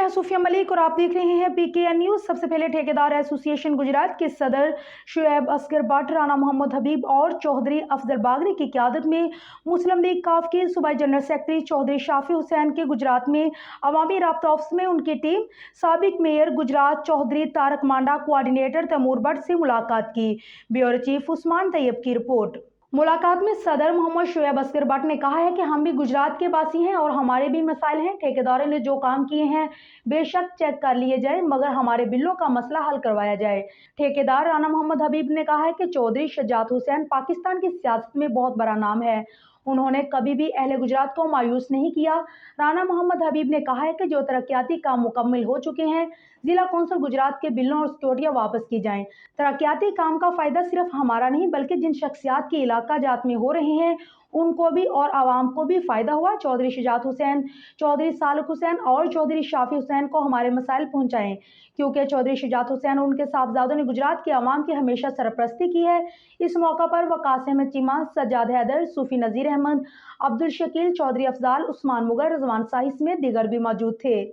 मैं सूफिया मलिक और आप देख रहे हैं PKN न्यूज। सबसे पहले ठेकेदार एसोसिएशन गुजरात के सदर शुएब असगर भट्ट, राणा मोहम्मद हबीब और चौधरी अफजल बागरी की क़यादत में मुस्लिम लीग काफ के सूबाई जनरल सेक्रेटरी चौधरी शाफी हुसैन के गुजरात में अवामी राब्ता ऑफिस में उनकी टीम साबिक मेयर गुजरात चौधरी तारक मांडा, कोऑर्डिनेटर तैमूर भट्ट से मुलाकात की। ब्यूरो चीफ उस्मान तैयब की रिपोर्ट। मुलाकात में सदर मोहम्मद शुएब असगर भट्ट ने कहा है कि हम भी गुजरात के वासी हैं और हमारे भी मसाइल हैं। ठेकेदारों ने जो काम किए हैं बेशक चेक कर लिए जाए, मगर हमारे बिलों का मसला हल करवाया जाए। ठेकेदार राणा मोहम्मद हबीब ने कहा है कि चौधरी शजात हुसैन पाकिस्तान की सियासत में बहुत बड़ा नाम है, उन्होंने कभी भी अहले गुजरात को मायूस नहीं किया। राणा मोहम्मद हबीब ने कहा है कि जो तरक्याती काम मुकम्मल हो चुके हैं, जिला कौंसिल गुजरात के बिलों और सिक्योरिटियाँ वापस की जाएं। तरक्याती काम का फ़ायदा सिर्फ हमारा नहीं बल्कि जिन शख्सियात के इलाका जात में हो रहे हैं उनको भी और आवाम को भी फ़ायदा हुआ। चौधरी शजात हुसैन, चौधरी सालक हुसैन और चौधरी शाफी हुसैन को हमारे मसाइल पहुँचाएँ, क्योंकि चौधरी शजात हुसैन और उनके साहबजादों ने गुजरात के अवाम की हमेशा सरपरस्ती की है। इस मौका पर वकास अहमद चीमा, सज्जाद हैदर, सूफी नज़ीर अहमद, अब्दुल शकील, चौधरी अफजाल, उस्मान मुगर, रजवान शाही समेत दीगर भी मौजूद थे।